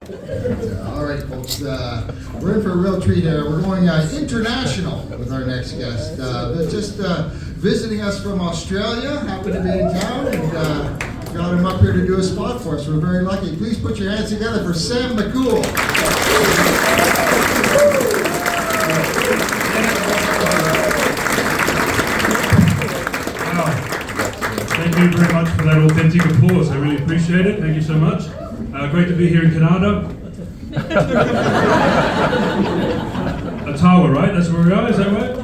All right, folks, we're in for a real treat here. We're going international with our next guest. They're just visiting us from Australia, happened to be in town, and got him up here to do a spot for us. We're very lucky. Please put your hands together for Sam McCool. Thank you very much for that authentic applause. I really appreciate it. Thank you so much. Great to be here in Canada. Ottawa, right? That's where we are, is that right?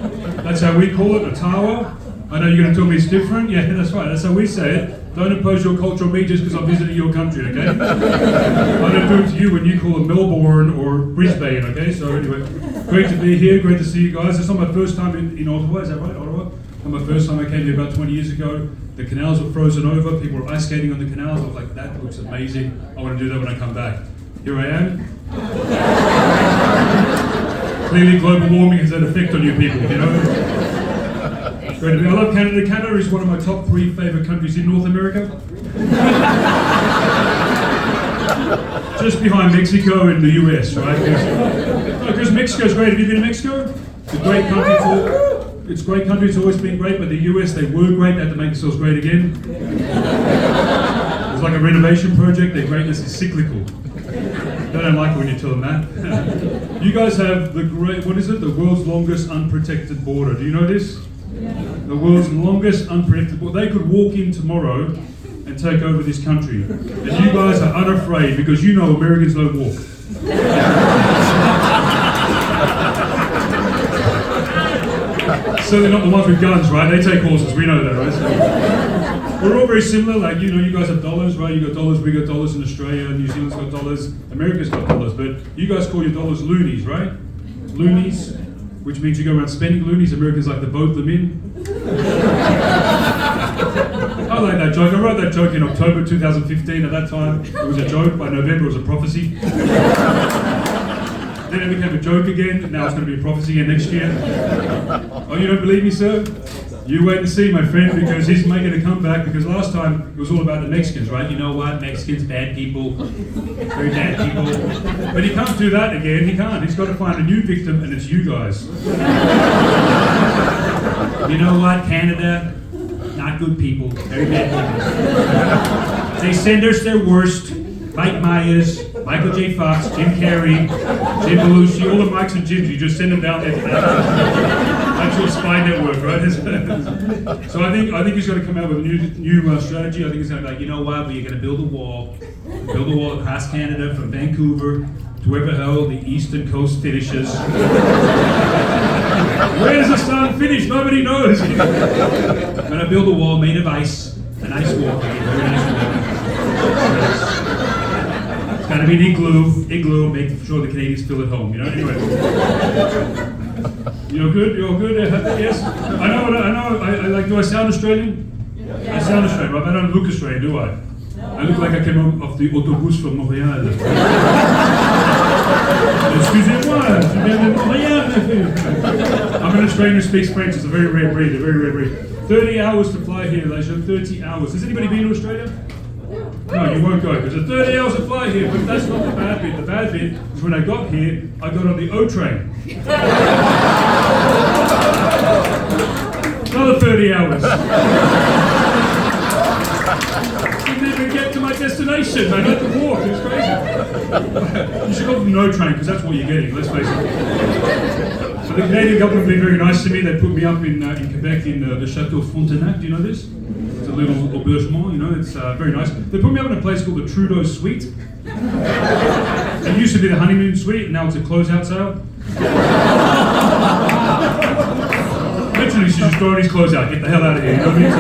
That's how we call it, Ottawa. I know you're going to tell me it's different. Yeah, that's right. That's how we say it. Don't impose your culture on me just because I'm visiting your country, okay? I don't do it to you when you call it Melbourne or Brisbane, okay? So anyway, great to be here. Great to see you guys. It's not my first time in Ottawa, is that right, Ottawa? Not my first time. I came here about 20 years ago. The canals were frozen over. People were ice skating on the canals. I was like, that looks amazing. I want to do that when I come back. Here I am. Clearly global warming has an effect on you people, you know? Great to be. I love Canada. Canada is one of my top 3 favorite countries in North America. Just behind Mexico and the US, right? Because Mexico's great. Have you been to Mexico? It's a great country it's a great country, it's always been great, but the US, they were great, they had to make themselves great again. It's like a renovation project, their greatness is cyclical. They don't like it when you tell them that. You guys have the world's longest unprotected border. Do you know this? Yeah. The world's longest unprotected border. They could walk in tomorrow and take over this country. And you guys are unafraid because you know Americans don't walk. So they're not the ones with guns, right? They take horses, we know that, right? So we're all very similar, like, you know, you guys have dollars, right? You got dollars, we got dollars in Australia, New Zealand's got dollars, America's got dollars, but you guys call your dollars loonies, right? Loonies, which means you go around spending loonies, Americans like to vote them in. I like that joke. I wrote that joke in October 2015. At that time, it was a joke. By November, it was a prophecy. Then it became a joke again. Now it's going to be a prophecy again next year. Oh, you don't believe me, sir? You wait and see, my friend, because he's making a comeback. Because last time it was all about the Mexicans, right? You know what? Mexicans, bad people, very bad people. But he can't do that again. He can't. He's got to find a new victim, and it's you guys. You know what? Canada, not good people, very bad people. They send us their worst. Mike Myers, Michael J. Fox, Jim Carrey, Jim Belushi, all the Mikes and Jims, you just send them down there to that actual spy network, right? So I think he's going to come out with a new strategy. I think he's going to be like, you know what, we're going to build a wall across Canada from Vancouver to wherever the hell the eastern coast finishes. Where does the sun finish? Nobody knows. I'm going to build a wall made of ice, an ice wall, very nice wall. It's got to be an igloo, make sure the Canadians feel at home, you know? Anyway. You're good? You're good? Yes? I know, do I sound Australian? Yeah. I sound Australian, but I don't look Australian, do I? I look like I came off the autobus from Montreal. Excusez-moi, je viens de Montreal. I'm an Australian who speaks French. It's a very rare breed, 30 hours to fly here, Elijah, 30 hours. Has anybody been to Australia? No, you won't go, because it's 30 hours to fly here, but that's not the bad bit. The bad bit is when I got here, I got on the O train. Another 30 hours. Didn't even get to my destination, I had to walk, it was crazy. You should go for the No train, because that's what you're getting, let's face it. So the Canadian government have been very nice to me. They put me up in Quebec in the Chateau Frontenac, do you know this? It's a little aubergement, you know, it's very nice. They put me up in a place called the Trudeau Suite. It used to be the honeymoon suite, and now it's a closeout sale. Literally, she's just throwing his clothes out, get the hell out of here, you know what I mean?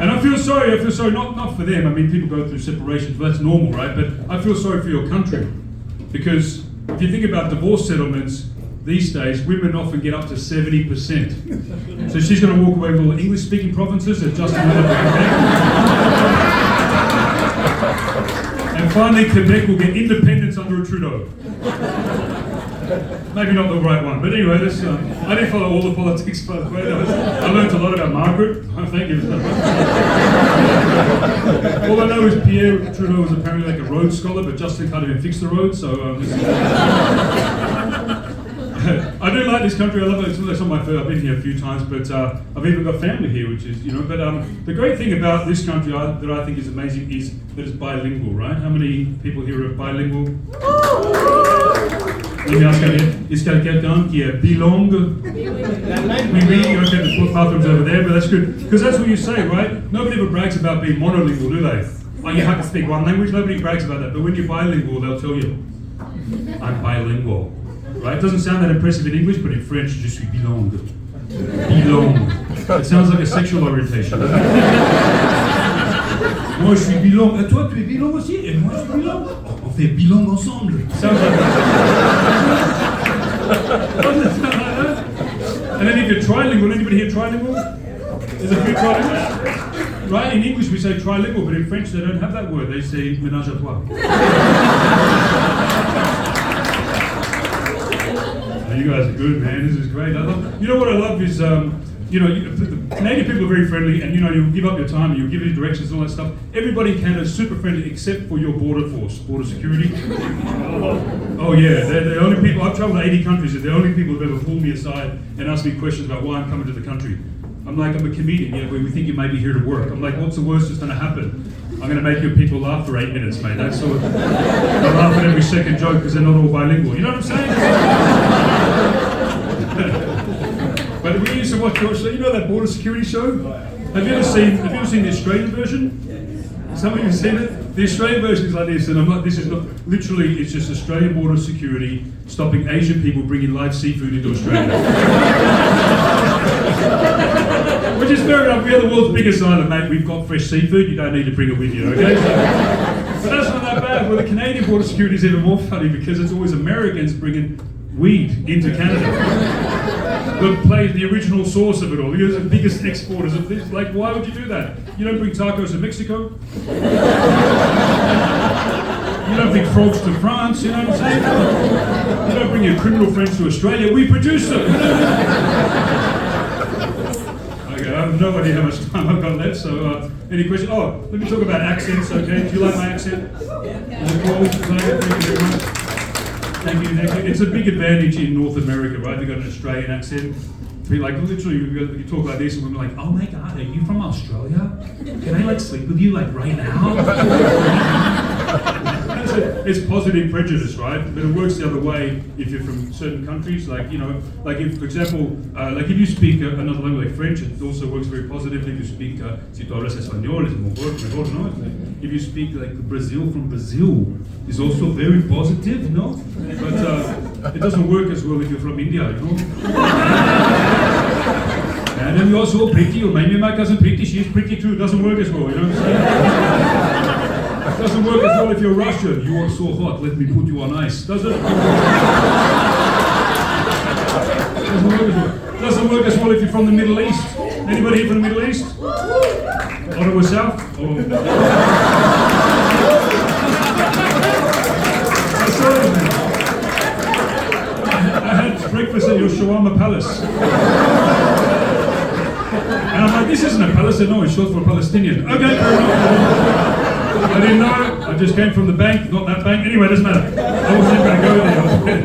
And I feel sorry, not for them, I mean, people go through separations, but that's normal, right? But I feel sorry for your country. Because if you think about divorce settlements, these days, women often get up to 70%. So she's going to walk away with all the English-speaking provinces that Justin Trudeau. And finally, Quebec will get independence under a Trudeau. Maybe not the right one, but anyway, this, I didn't follow all the politics, by the way. I learned a lot about Margaret. Oh, thank you. All I know is Pierre Trudeau was apparently like a Rhodes scholar, but Justin can't even fix the roads, so I do like this country. I love it. It's on my first. I've been here a few times, but I've even got family here, which is, But the great thing about this country that I think is amazing is that it's bilingual, right? How many people here are bilingual? Let me ask you, est-ce qu'il y a quelqu'un qui est bilingue? Oui, okay, the bathroom's over there, but that's good. Because that's what you say, right? Nobody ever brags about being monolingual, do they? Oh, you have to speak one language, nobody brags about that. But when you're bilingual, they'll tell you, I'm bilingual. Right? It doesn't sound that impressive in English, but in French, je suis bilingue. Bilingue. It sounds like a sexual orientation. Moi, je suis bilingue. Et toi, tu es bilingue aussi? Et moi, je suis bilingue. On fait bilingue ensemble. Sounds like that. Doesn't it sound like that? And then if you're trilingual, anybody here trilingual? There's a few trilinguals. Right? In English, we say trilingual, but in French, they don't have that word. They say ménage à trois. You guys are good, man. This is great. You know what I love is, the Canadian people are very friendly, and you give up your time and you give you directions and all that stuff. Everybody in Canada is super friendly except for your border force, border security. Oh yeah, they're the only people. I've traveled to 80 countries. They're the only people who've ever pulled me aside and asked me questions about why I'm coming to the country. I'm like, I'm a comedian. We think you may be here to work. I'm like, what's the worst that's going to happen? I'm going to make your people laugh for 8 minutes, mate. That's sort of. They laugh at every second joke because they're not all bilingual. You know what I'm saying? But we used to watch your show. You know that border security show? Have you ever seen the Australian version? Some of you have seen it. The Australian version is like this, and this is not literally. It's just Australian border security stopping Asian people bringing live seafood into Australia. Which is fair enough. We are the world's biggest island, mate. We've got fresh seafood. You don't need to bring it with you, okay? But that's not that bad. Well, the Canadian border security is even more funny because it's always Americans bringing weed into Canada. That plays the original source of it all. You're the biggest exporters of this. Like, why would you do that? You don't bring tacos to Mexico. You don't bring frogs to France. You know what I'm saying? You don't bring your criminal friends to Australia. We produce them. Okay, I have no idea how much time I've got left. So, any questions? Oh, let me talk about accents. Okay, do you like my accent? Is it cool? Thank you very much. Thank you. It's a big advantage in North America, right? They've got an Australian accent. Like literally, you talk like this, and we're like, "Oh my God, are you from Australia? Can I like sleep with you like right now?" It's positive prejudice, right? But it works the other way if you're from certain countries. Like like if, for example, like if you speak another language like French, it also works very positively. If you speak, si tú hablas español, es mejor, no? If you speak like Brazil from Brazil, is also very positive, no? But it doesn't work as well if you're from India, you know? And then you're also pretty, or maybe my cousin pretty, she's pretty too, it doesn't work as well, you know what I'm saying? It doesn't work as well if you're Russian, you are so hot, let me put you on ice, does it? Doesn't work as well if you're from the Middle East. Anybody here from the Middle East? Ottawa South? I had breakfast at your shawarma palace. And I'm like, this isn't a palace. No, it's short for Palestinian. Okay, fair enough. I didn't know. I just came from the bank, not that bank. Anyway, it doesn't matter. I wasn't going to go there.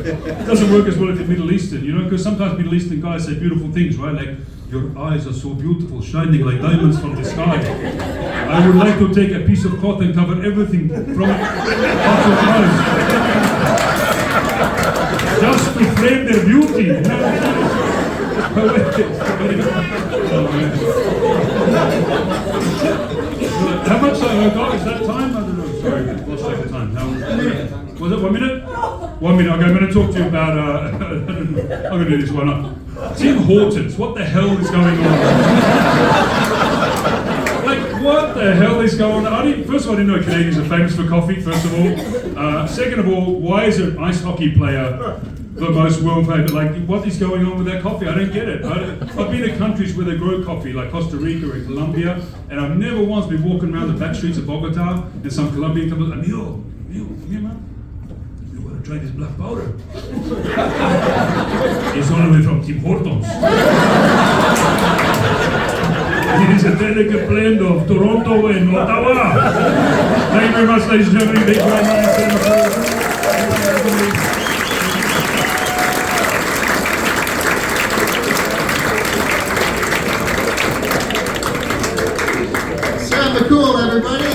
It doesn't work as well if you're Middle Eastern, because sometimes Middle Eastern guys say beautiful things, right? Like, your eyes are so beautiful, shining like diamonds from the sky. I would like to take a piece of cloth and cover everything from it off your eyes. Just to frame their beauty. How much I got? Is that time? I don't know. Sorry, lost track of time. Was it 1 minute? 1 minute. Okay, I'm going to talk to you about. I'm going to do this one up. Tim Hortons. What the hell is going on? Like, what the hell is going on? First of all, I didn't know Canadians are famous for coffee. First of all, second of all, why is an ice hockey player the most world famous. Like, what is going on with that coffee? I don't get it. I've been to countries where they grow coffee, like Costa Rica and Colombia, and I've never once been walking around the back streets of Bogota and some Colombian comes, amigo, man, you want to try this black powder? It's all the way from Tim Hortons. It is a delicate blend of Toronto and Ottawa. Thank you very much, ladies and gentlemen. Thank you very much. Sam McCool, everybody.